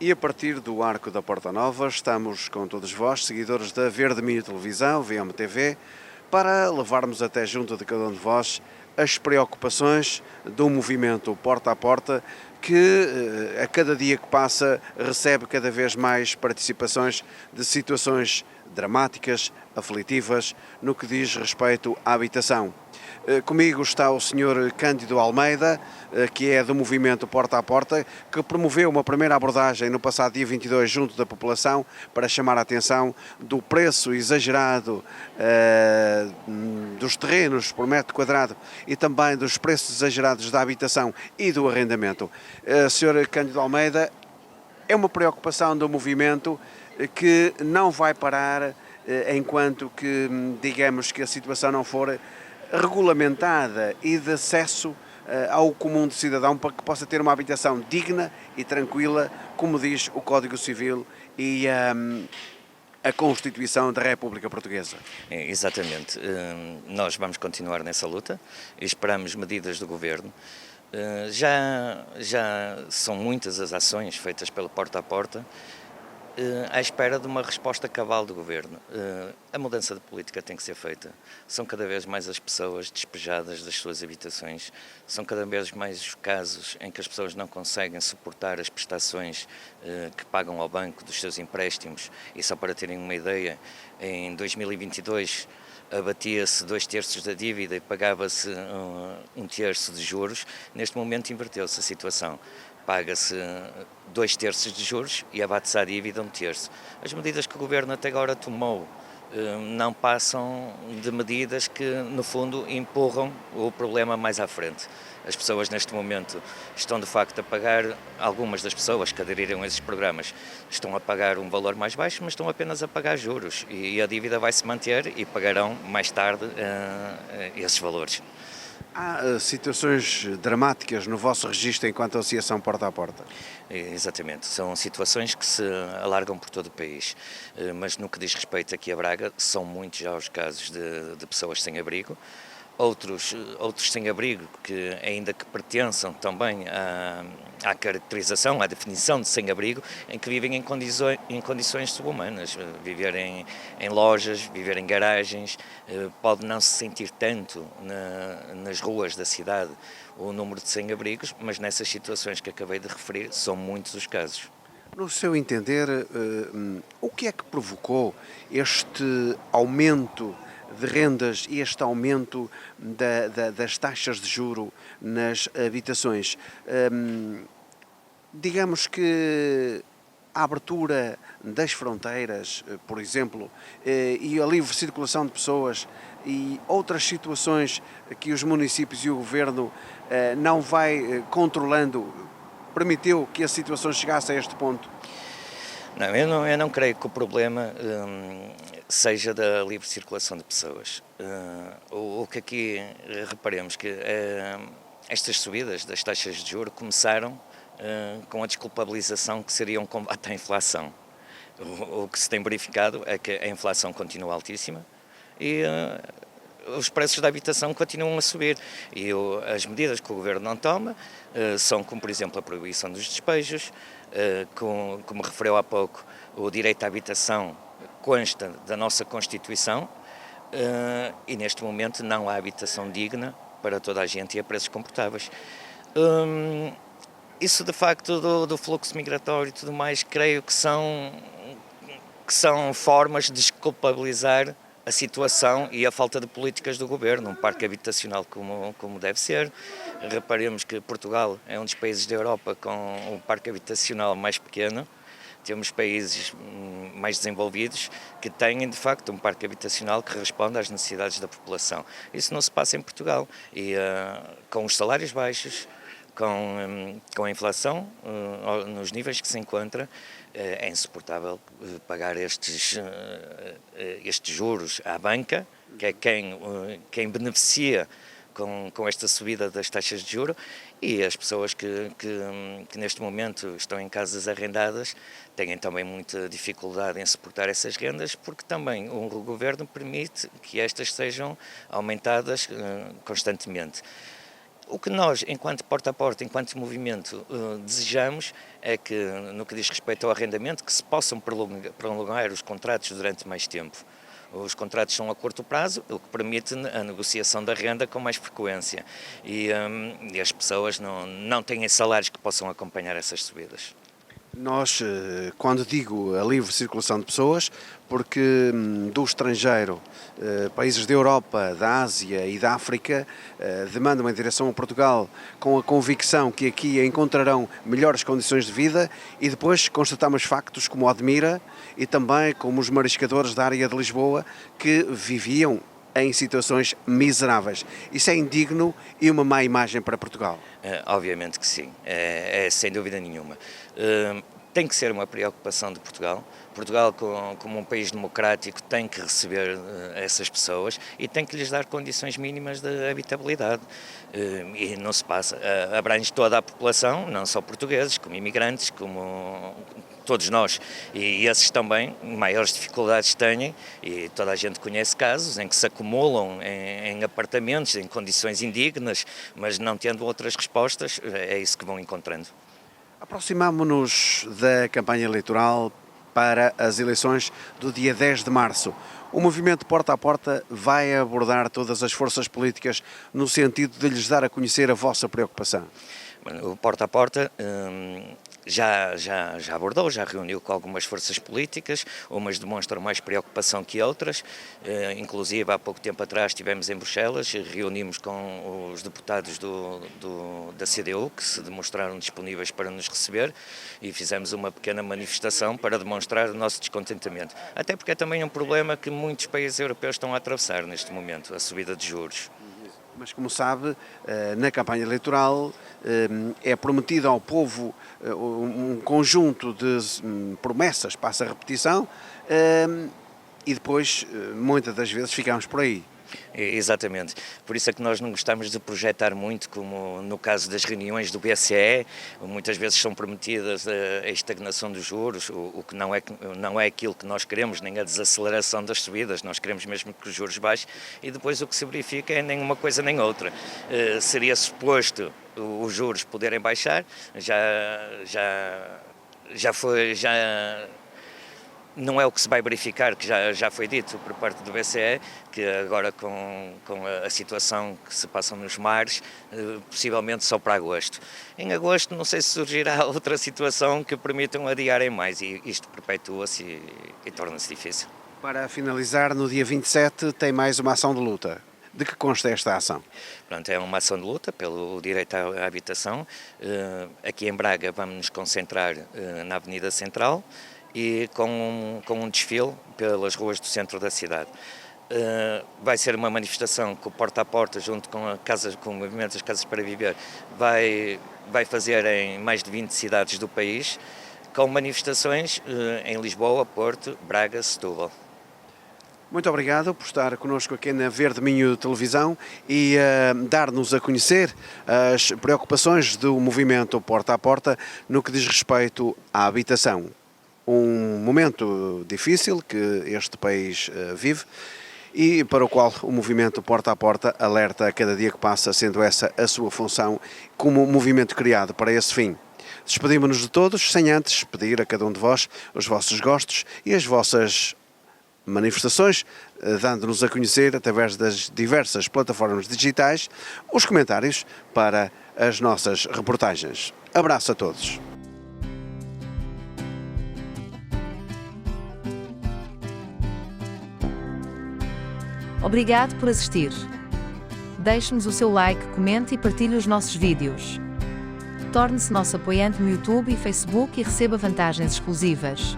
E a partir do Arco da Porta Nova, estamos com todos vós, seguidores da Verde Minho Televisão, VMTV, para levarmos até junto de cada um de vós as preocupações do movimento Porta a Porta, que a cada dia que passa recebe cada vez mais participações de situações dramáticas, aflitivas, no que diz respeito à habitação. Comigo está o Sr. Cândido Almeida, que é do movimento Porta a Porta, que promoveu uma primeira abordagem no passado dia 22 junto da população para chamar a atenção do preço exagerado dos terrenos por metro quadrado e também dos preços exagerados da habitação e do arrendamento. Sr. Cândido Almeida, é uma preocupação do movimento que não vai parar enquanto que, digamos, que a situação não for regulamentada e de acesso ao comum do cidadão para que possa ter uma habitação digna e tranquila, como diz o Código Civil e a Constituição da República Portuguesa. Exatamente. Nós vamos continuar nessa luta e esperamos medidas do Governo. Já são muitas as ações feitas pelo Porta a Porta, à espera de uma resposta cabal do Governo. A mudança de política tem que ser feita. São cada vez mais as pessoas despejadas das suas habitações, são cada vez mais os casos em que as pessoas não conseguem suportar as prestações que pagam ao banco dos seus empréstimos. E só para terem uma ideia, em 2022 abatia-se 2/3 da dívida e pagava-se 1/3 de juros. Neste momento inverteu-se a situação. Paga-se 2/3 de juros e abate-se a dívida 1/3. As medidas que o Governo até agora tomou não passam de medidas que, no fundo, empurram o problema mais à frente. As pessoas neste momento estão de facto a pagar, algumas das pessoas que aderiram a esses programas estão a pagar um valor mais baixo, mas estão apenas a pagar juros e a dívida vai se manter e pagarão mais tarde esses valores. Há situações dramáticas no vosso registro enquanto associação Porta a Porta? Exatamente, são situações que se alargam por todo o país, mas no que diz respeito aqui a Braga, são muitos já os casos de pessoas sem abrigo, outros sem abrigo que, ainda que pertençam também à caracterização, à definição de sem abrigo, em que vivem em condições subhumanas, viver em lojas, viver em garagens, pode não se sentir tanto nas ruas da cidade o número de sem-abrigos, mas nessas situações que acabei de referir são muitos os casos. No seu entender, o que é que provocou este aumento de rendas e este aumento das taxas de juro nas habitações? Digamos que a abertura das fronteiras, por exemplo, e a livre circulação de pessoas e outras situações que os municípios e o governo não vai controlando, permitiu que a situação chegasse a este ponto? Não, eu não creio que o problema seja da livre circulação de pessoas. O que aqui reparemos que estas subidas das taxas de juros começaram com a desculpabilização que seria um combate à inflação. O que se tem verificado é que a inflação continua altíssima e os preços da habitação continuam a subir. E as medidas que o Governo não toma são como, por exemplo, a proibição dos despejos, como referiu há pouco, o direito à habitação consta da nossa Constituição e neste momento não há habitação digna para toda a gente e a preços confortáveis. Isso de facto do fluxo migratório e tudo mais, creio que são formas de desculpabilizar a situação e a falta de políticas do Governo, um parque habitacional como deve ser. Reparemos que Portugal é um dos países da Europa com um parque habitacional mais pequeno. Temos países mais desenvolvidos que têm, de facto, um parque habitacional que responde às necessidades da população. Isso não se passa em Portugal e com os salários baixos, com a inflação nos níveis que se encontra, é insuportável pagar estes juros à banca, que é quem beneficia com esta subida das taxas de juros, e as pessoas que neste momento estão em casas arrendadas têm também muita dificuldade em suportar essas rendas, porque também o governo permite que estas sejam aumentadas constantemente. O que nós, enquanto porta a porta, enquanto movimento, desejamos é que, no que diz respeito ao arrendamento, que se possam prolongar os contratos durante mais tempo. Os contratos são a curto prazo, o que permite a negociação da renda com mais frequência e as pessoas não têm salários que possam acompanhar essas subidas. Nós, quando digo a livre circulação de pessoas, porque do estrangeiro, países da Europa, da Ásia e da África demandam em direção a Portugal com a convicção que aqui encontrarão melhores condições de vida e depois constatamos factos como a Admira e também como os mariscadores da área de Lisboa que viviam em situações miseráveis. Isso é indigno e uma má imagem para Portugal. Obviamente que sim, sem dúvida nenhuma. Tem que ser uma preocupação de Portugal. Portugal, como um país democrático, tem que receber essas pessoas e tem que lhes dar condições mínimas de habitabilidade. E não se passa. Abrange toda a população, não só portugueses, como imigrantes, como todos nós, e esses também maiores dificuldades têm, e toda a gente conhece casos em que se acumulam em apartamentos, em condições indignas, mas não tendo outras respostas, é isso que vão encontrando. Aproximamo-nos da campanha eleitoral para as eleições do dia 10 de março. O movimento Porta a Porta vai abordar todas as forças políticas no sentido de lhes dar a conhecer a vossa preocupação. O Porta a Porta já abordou, já reuniu com algumas forças políticas, umas demonstram mais preocupação que outras, inclusive há pouco tempo atrás estivemos em Bruxelas, reunimos com os deputados da CDU que se demonstraram disponíveis para nos receber e fizemos uma pequena manifestação para demonstrar o nosso descontentamento. Até porque é também um problema que muitos países europeus estão a atravessar neste momento, a subida de juros. Mas, como sabe, na campanha eleitoral é prometido ao povo um conjunto de promessas, passa a repetição, e depois, muitas das vezes, ficamos por aí. Exatamente, por isso é que nós não gostamos de projetar muito, como no caso das reuniões do BCE, muitas vezes são prometidas a estagnação dos juros, o que não é aquilo que nós queremos, nem a desaceleração das subidas, nós queremos mesmo que os juros baixem e depois o que se verifica é nem uma coisa nem outra. Seria suposto os juros poderem baixar, não é o que se vai verificar, que já foi dito por parte do BCE, que agora com a situação que se passa nos mares, possivelmente só para agosto. Em agosto não sei se surgirá outra situação que permitam adiarem mais e isto perpetua-se e torna-se difícil. Para finalizar, no dia 27 tem mais uma ação de luta. De que consta esta ação? Pronto, é uma ação de luta pelo direito à habitação. Aqui em Braga vamos nos concentrar na Avenida Central, e com um desfile pelas ruas do centro da cidade. Vai ser uma manifestação que o Porta a Porta, junto com o movimento das Casas para Viver, vai fazer em mais de 20 cidades do país, com manifestações em Lisboa, Porto, Braga, Setúbal. Muito obrigado por estar connosco aqui na Verde Minho Televisão e dar-nos a conhecer as preocupações do movimento Porta a Porta no que diz respeito à habitação. Um momento difícil que este país vive e para o qual o movimento Porta a Porta alerta a cada dia que passa, sendo essa a sua função como movimento criado para esse fim. Despedimos-nos de todos, sem antes pedir a cada um de vós os vossos gostos e as vossas manifestações, dando-nos a conhecer, através das diversas plataformas digitais, os comentários para as nossas reportagens. Abraço a todos. Obrigado por assistir. Deixe-nos o seu like, comente e partilhe os nossos vídeos. Torne-se nosso apoiante no YouTube e Facebook e receba vantagens exclusivas.